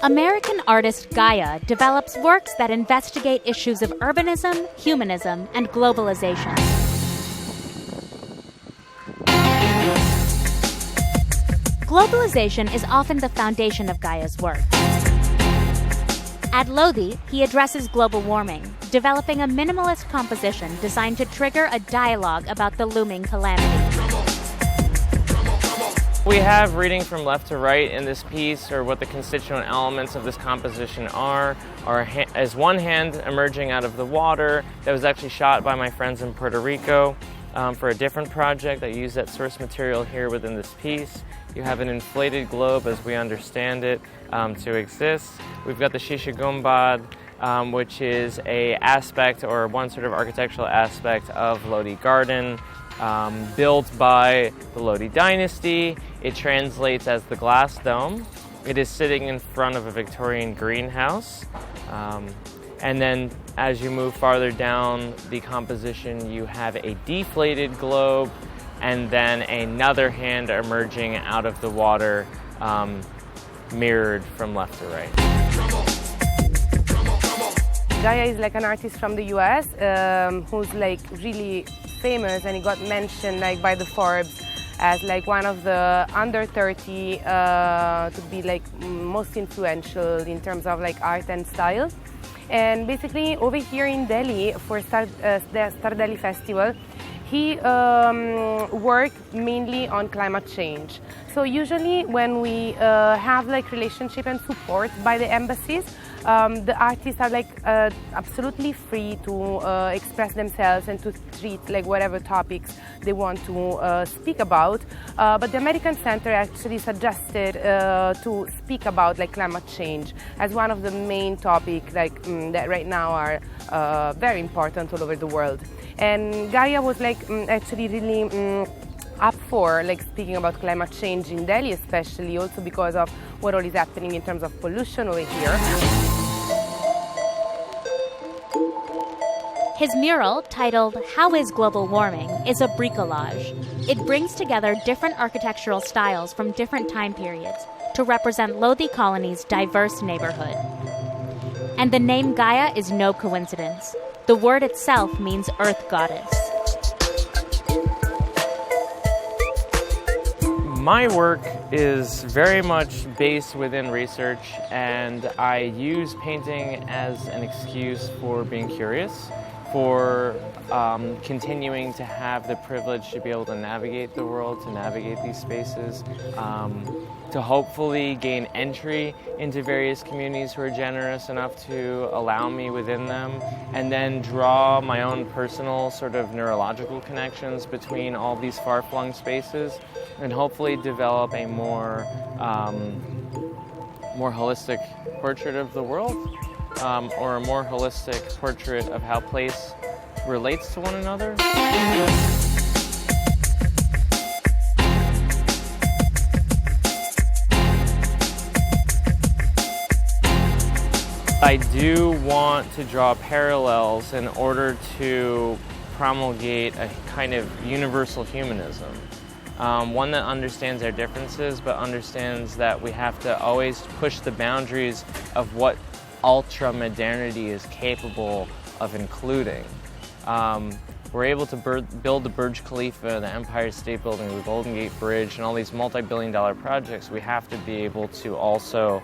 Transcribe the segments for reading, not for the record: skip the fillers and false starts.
American artist Gaia develops works that investigate issues of urbanism, humanism, and globalization. Globalization is often the foundation of Gaia's work. At Lodi, he addresses global warming, developing a minimalist composition designed to trigger a dialogue about the looming calamity. We have reading from left to right in this piece, or what the constituent elements of this composition are as one hand emerging out of the water that was actually shot by my friends in Puerto Rico for a different project that used that source material here within this piece. You have an inflated globe as we understand it to exist. We've got the Shisha Gumbad, which is a aspect or one sort of architectural aspect of Lodi Garden, built by the Lodi dynasty. It translates as the glass dome. It is sitting in front of a Victorian greenhouse. And then as you move farther down the composition, you have a deflated globe and then another hand emerging out of the water, mirrored from left to right. Gaia is like an artist from the US who's like really famous, and he got mentioned like by the Forbes as like one of the under 30 to be like most influential in terms of like art and style. And basically over here in Delhi for the Star Delhi Festival, he worked mainly on climate change. So usually when we have like relationship and support by the embassies, the artists are like absolutely free to express themselves and to treat like whatever topics they want to speak about. But the American Center actually suggested to speak about like climate change as one of the main topics like that right now are very important all over the world. And Gaia was like actually really up for like speaking about climate change in Delhi, especially also because of what all is happening in terms of pollution over here. His mural, titled "How is Global Warming?" is a bricolage. It brings together different architectural styles from different time periods to represent Lodi Colony's diverse neighborhood. And the name Gaia is no coincidence. The word itself means earth goddess. My work is very much based within research, and I use painting as an excuse for being curious, for continuing to have the privilege to be able to navigate the world, to navigate these spaces, to hopefully gain entry into various communities who are generous enough to allow me within them, and then draw my own personal sort of neurological connections between all these far-flung spaces, and hopefully develop a more holistic portrait of the world, or a more holistic portrait of how place relates to one another. I do want to draw parallels in order to promulgate a kind of universal humanism. One that understands our differences, but understands that we have to always push the boundaries of what ultra-modernity is capable of including. We're able to build the Burj Khalifa, the Empire State Building, the Golden Gate Bridge, and all these multi-billion-dollar projects. We have to be able to also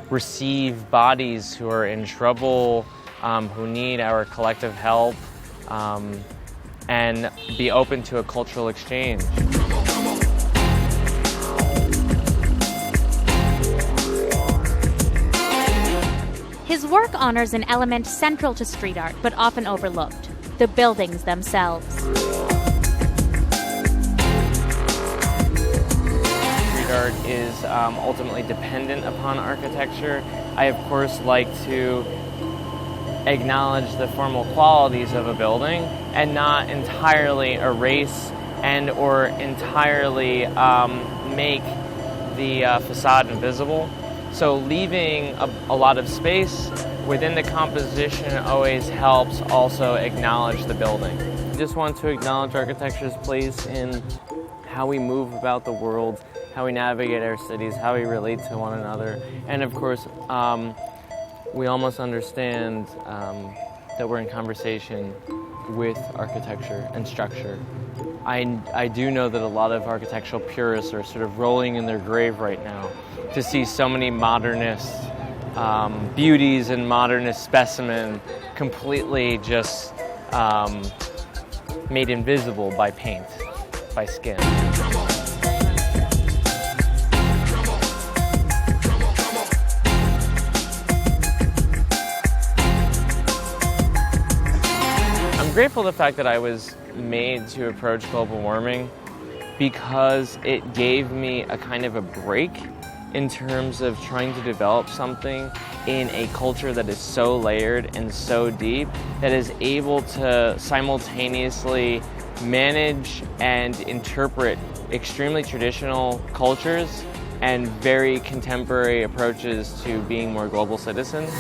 receive bodies who are in trouble, who need our collective help, and be open to a cultural exchange. His work honors an element central to street art but often overlooked: the buildings themselves. Street art is ultimately dependent upon architecture. I, of course, like to acknowledge the formal qualities of a building and not entirely erase and or entirely make the facade invisible. So leaving a lot of space within the composition always helps also acknowledge the building. I just want to acknowledge architecture's place in how we move about the world, how we navigate our cities, how we relate to one another. And of course, we almost understand that we're in conversation with architecture and structure. I do know that a lot of architectural purists are sort of rolling in their grave right now to see so many modernist beauties and modernist specimen completely just made invisible by paint, by skin. I'm grateful for the fact that I was made to approach global warming because it gave me a kind of a break in terms of trying to develop something in a culture that is so layered and so deep that is able to simultaneously manage and interpret extremely traditional cultures and very contemporary approaches to being more global citizens.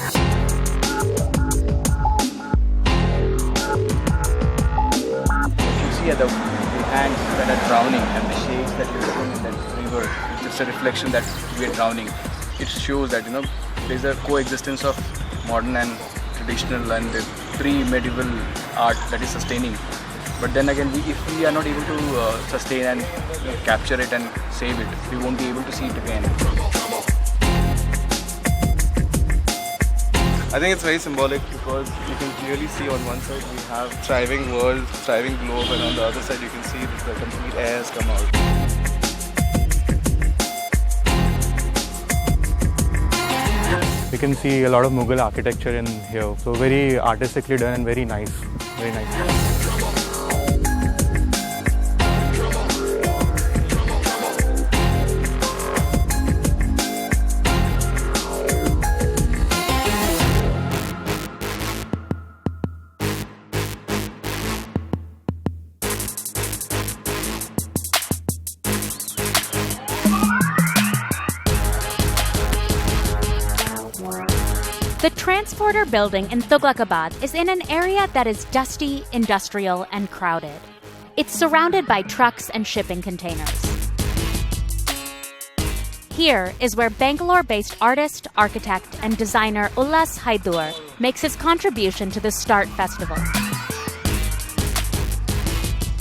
At the hands that are drowning and the shades that you look in that river, it's a reflection that we are drowning. It shows that there's a coexistence of modern and traditional and the pre-medieval art that is sustaining. But then again, if we are not able to sustain and capture it and save it, we won't be able to see it again. I think it's very symbolic because you can clearly see on one side we have thriving world, thriving globe, and on the other side you can see that the complete air has come out. We can see a lot of Mughal architecture in here, so very artistically done and very nice, very nice. The Transporter building in Tughlaqabad is in an area that is dusty, industrial, and crowded. It's surrounded by trucks and shipping containers. Here is where Bangalore-based artist, architect, and designer Ullas Hydoor makes his contribution to the START Festival.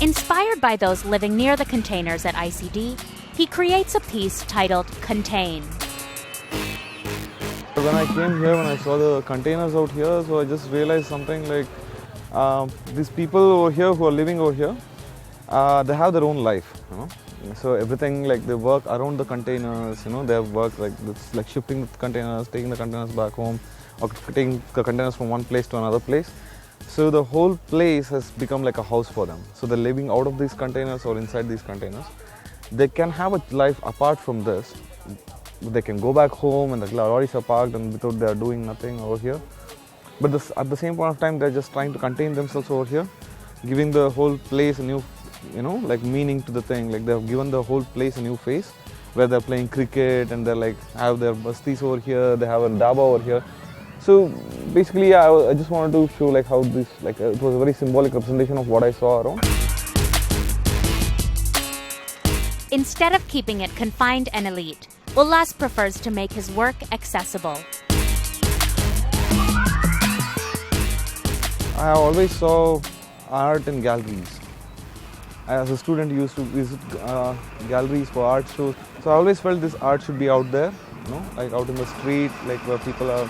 Inspired by those living near the containers at ICD, he creates a piece titled Contain. When I came here, when I saw the containers out here, so I just realized something like these people over here who are living over here, they have their own life, So everything like they work around the containers, they have work like shipping the containers, taking the containers back home, or taking the containers from one place to another place. So the whole place has become like a house for them. So they're living out of these containers or inside these containers. They can have a life apart from this. They can go back home and the lorries are parked and without they are doing nothing over here. But at the same point of time, they're just trying to contain themselves over here, giving the whole place a new, like meaning to the thing. Like they've given the whole place a new face, where they're playing cricket and they're like have their bastis over here. They have a dhaba over here. So basically, I just wanted to show like how this, it was a very symbolic representation of what I saw around. Instead of keeping it confined and elite, Ullas prefers to make his work accessible. I always saw art in galleries. As a student, I used to visit galleries for art shows. So I always felt this art should be out there, like out in the street, like where people are,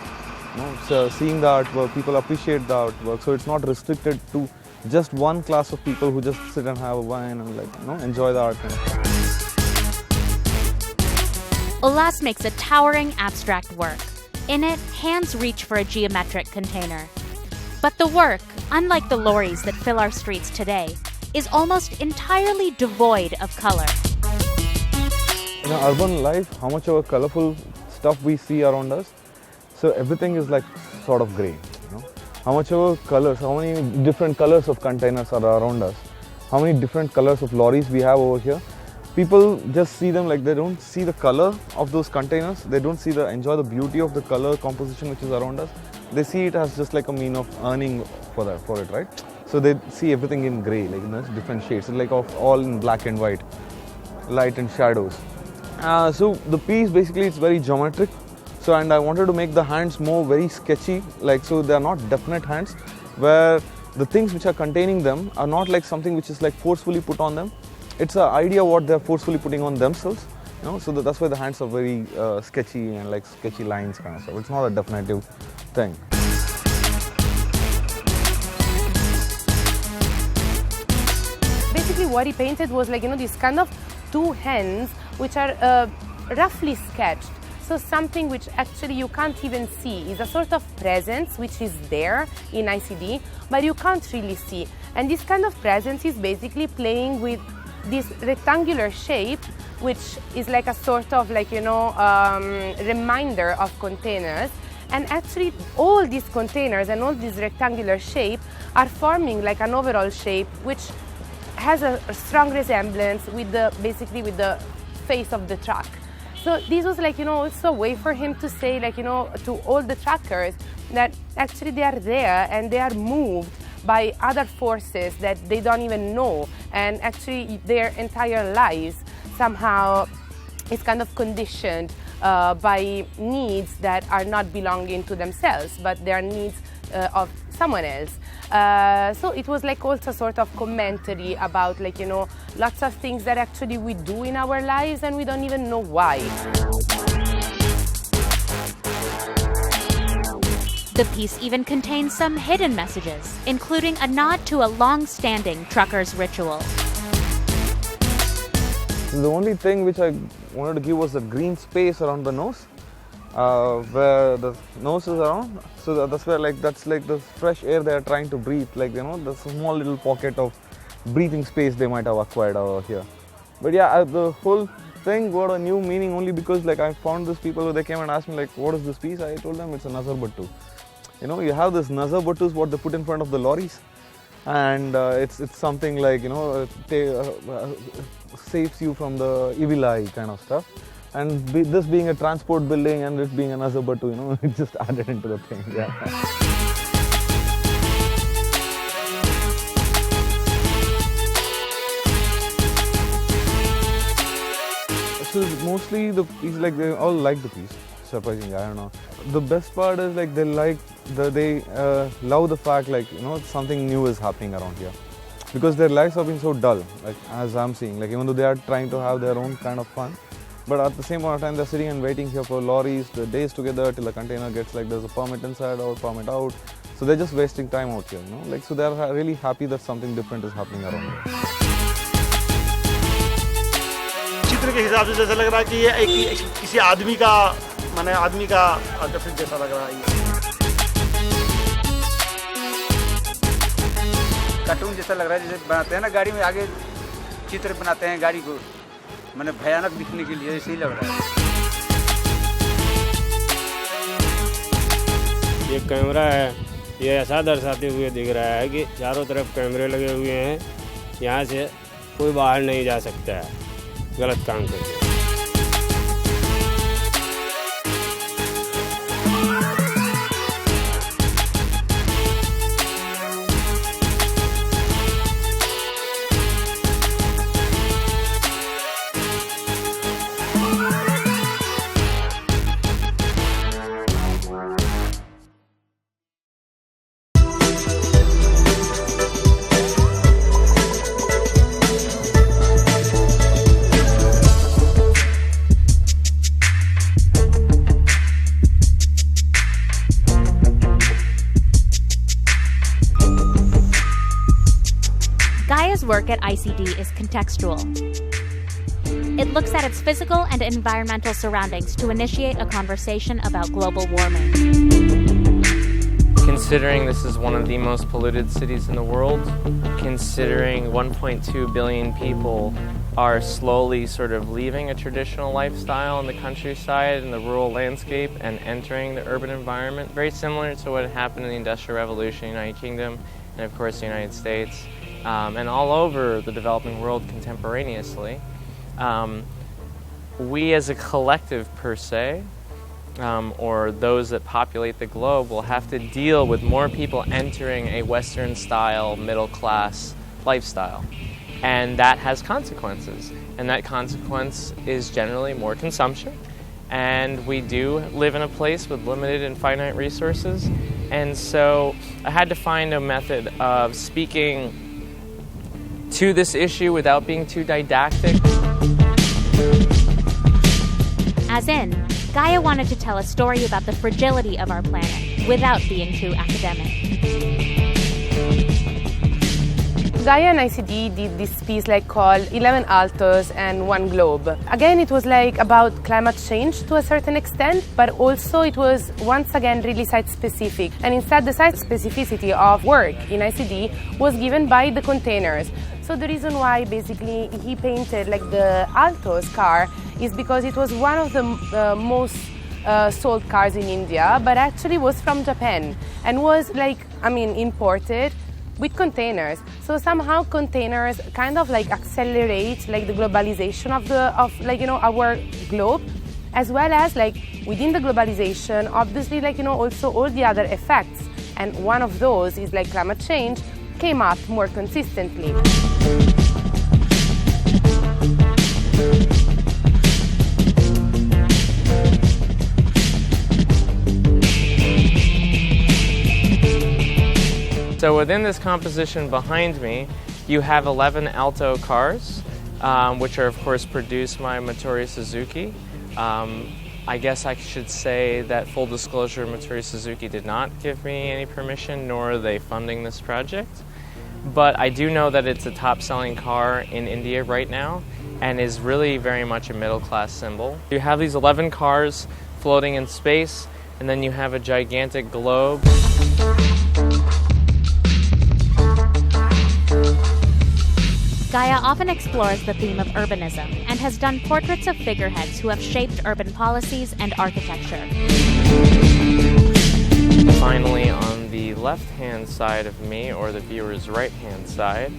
seeing the art, where people appreciate the artwork. So it's not restricted to just one class of people who just sit and have a wine and enjoy the art. Ullas makes a towering abstract work. In it, hands reach for a geometric container. But the work, unlike the lorries that fill our streets today, is almost entirely devoid of color. In our urban life, how much of a colorful stuff we see around us, so everything is like sort of grey. How much of colors, how many different colors of containers are around us, how many different colors of lorries we have over here. People just see them like they don't see the color of those containers. They don't enjoy the beauty of the color composition which is around us. They see it as just like a mean of earning for it, right? So they see everything in grey, like in different shades, like all in black and white, light and shadows. So the piece basically it's very geometric. So and I wanted to make the hands more very sketchy, like so they are not definite hands, where the things which are containing them are not like something which is like forcefully put on them. It's an idea what they're forcefully putting on themselves. So that's why the hands are very sketchy and like sketchy lines kind of stuff. It's not a definitive thing. Basically what he painted was like, these kind of two hands which are roughly sketched. So something which actually you can't even see is a sort of presence which is there in ICD, but you can't really see. And this kind of presence is basically playing with this rectangular shape, which is like a sort of like, reminder of containers. And actually all these containers and all this rectangular shape are forming like an overall shape which has a strong resemblance with the face of the truck. So this was like, also a way for him to say like, to all the truckers that actually they are there and they are moved by other forces that they don't even know, and actually their entire lives somehow is kind of conditioned by needs that are not belonging to themselves, but they are needs of someone else. So it was like also sort of commentary about like, lots of things that actually we do in our lives and we don't even know why. The piece even contains some hidden messages, including a nod to a long-standing trucker's ritual. The only thing which I wanted to give was the green space around the nose, where the nose is around. So that's where that's like the fresh air they are trying to breathe, like the small little pocket of breathing space they might have acquired over here. But yeah, the whole thing got a new meaning only because like I found these people, they came and asked me like, what is this piece? I told them it's a nazar battu. You have this nazar battus what they put in front of the lorries, and it's something like saves you from the evil eye kind of stuff. And this being a transport building and it being a nazar battu, it just added into the thing. Yeah. So mostly the piece, like they all like the piece. Surprisingly, I don't know. The best part is like they love the fact like something new is happening around here, because their lives have been so dull. Like as I'm seeing, like even though they are trying to have their own kind of fun, but at the same point of time they're sitting and waiting here for lorries, the days together till the container gets like there's a permit inside or permit out. So they're just wasting time out here, Like so they're really happy that something different is happening around here. चित्र के हिसाब से जैसा लग रहा है कि ये किसी आदमी का आर्टिफिस जैसा लग रहा है। कार्टून जैसा लग रहा है, जैसे बनाते हैं ना गाड़ी में आगे चित्र बनाते हैं गाड़ी को, भयानक दिखने के लिए ऐसे ही लग रहा है। ये कैमरा है, ये ऐसा दर्शाते हुए दिख रहा है कि चारों तरफ कैमरे लगे हुए हैं, यहाँ से कोई बाहर नहीं जा सकता है गलत काम करके। Gaia's work at ICD is contextual. It looks at its physical and environmental surroundings to initiate a conversation about global warming. Considering this is one of the most polluted cities in the world, considering 1.2 billion people are slowly sort of leaving a traditional lifestyle in the countryside and the rural landscape and entering the urban environment, very similar to what happened in the Industrial Revolution in the United Kingdom and of course the United States, and all over the developing world contemporaneously. We as a collective per se, or those that populate the globe, will have to deal with more people entering a Western-style middle-class lifestyle. And that has consequences. And that consequence is generally more consumption. And we do live in a place with limited and finite resources. And so I had to find a method of speaking to this issue without being too didactic. As in, Gaia wanted to tell a story about the fragility of our planet without being too academic. Gaia and ICD did this piece called 11 Altos and 1 Globe. Again, it was about climate change to a certain extent, but also it was once again really site-specific. And instead, the site specificity of work in ICD was given by the containers. So the reason why basically he painted the Altos car is because it was one of the most sold cars in India, but actually was from Japan and was imported with containers. So somehow containers kind of accelerate the globalization of our globe, as well as within the globalization, obviously also all the other effects. And one of those is climate change came up more consistently. So within this composition behind me, you have 11 Alto cars, which are of course produced by Motors Suzuki. I guess I should say that, full disclosure, Motors Suzuki did not give me any permission, nor are they funding this project. But I do know that it's a top-selling car in India right now and is really very much a middle-class symbol. You have these 11 cars floating in space, and then you have a gigantic globe. Gaia often explores the theme of urbanism and has done portraits of figureheads who have shaped urban policies and architecture. Finally, on the left-hand side of me, or the viewer's right-hand side,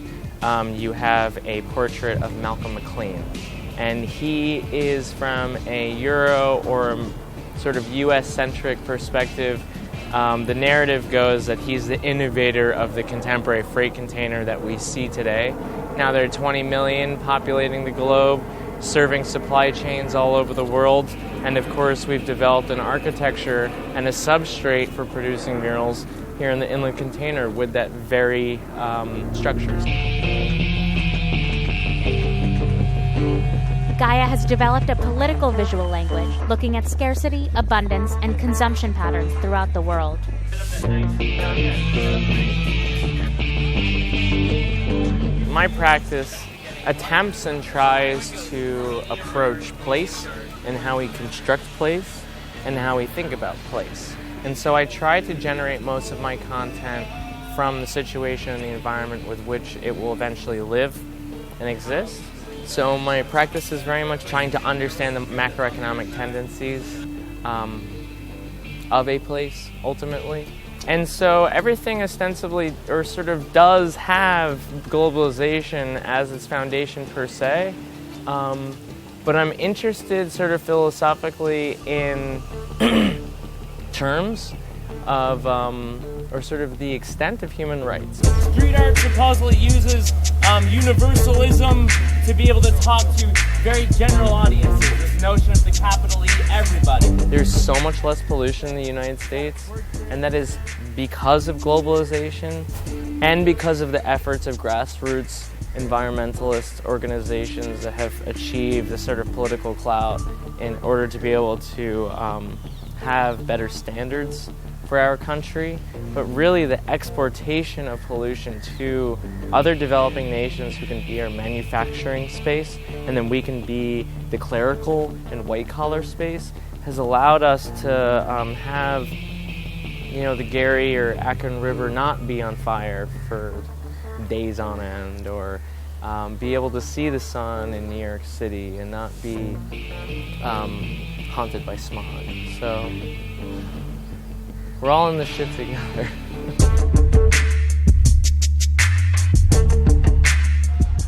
you have a portrait of Malcolm McLean. And he is from a Euro or sort of US-centric perspective. The narrative goes that he's the innovator of the contemporary freight container that we see today. Now there are 20 million populating the globe, serving supply chains all over the world. And of course, we've developed an architecture and a substrate for producing murals here in the inland container with that very structures. Gaia has developed a political visual language looking at scarcity, abundance, and consumption patterns throughout the world. My practice attempts and tries to approach place and how we construct place and how we think about place. And so I try to generate most of my content from the situation and the environment with which it will eventually live and exist. So my practice is very much trying to understand the macroeconomic tendencies of a place, ultimately. And so everything ostensibly, or sort of does have globalization as its foundation per se, but I'm interested sort of philosophically in terms of, or sort of the extent of human rights. Street art supposedly uses universalism to be able to talk to very general audiences, this notion of the capital E, everybody. There's so much less pollution in the United States, and that is because of globalization and because of the efforts of grassroots environmentalist organizations that have achieved a sort of political clout in order to be able to have better standards for our country, but really the exportation of pollution to other developing nations who can be our manufacturing space, and then we can be the clerical and white-collar space, has allowed us to have, the Gary or Akron River not be on fire for days on end, or be able to see the sun in New York City and not be haunted by smog. So we're all in this shit together.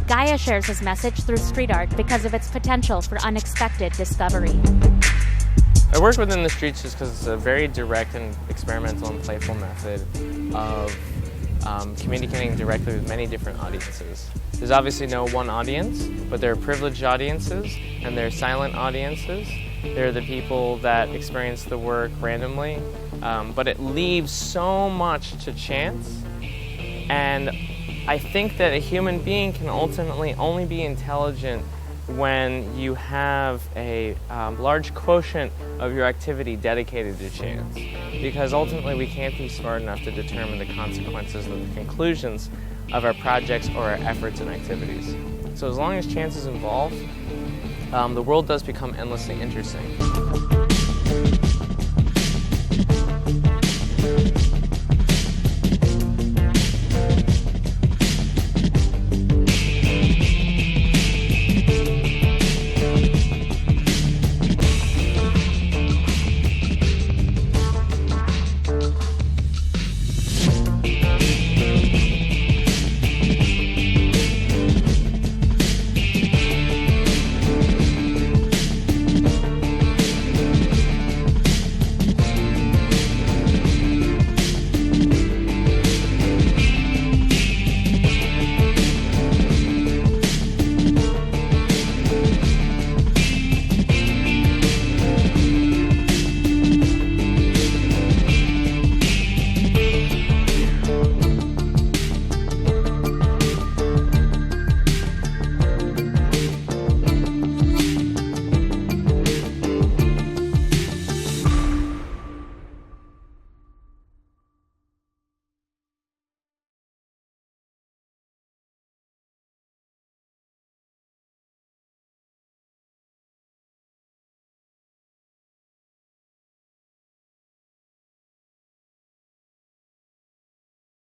Gaia shares his message through street art because of its potential for unexpected discovery. I work within the streets just because it's a very direct and experimental and playful method of communicating directly with many different audiences. There's obviously no one audience, but there are privileged audiences and there are silent audiences. There are the people that experience the work randomly, but it leaves so much to chance. And I think that a human being can ultimately only be intelligent when you have a large quotient of your activity dedicated to chance. Because ultimately we can't be smart enough to determine the consequences or the conclusions of our projects or our efforts and activities. So as long as chance is involved, the world does become endlessly interesting.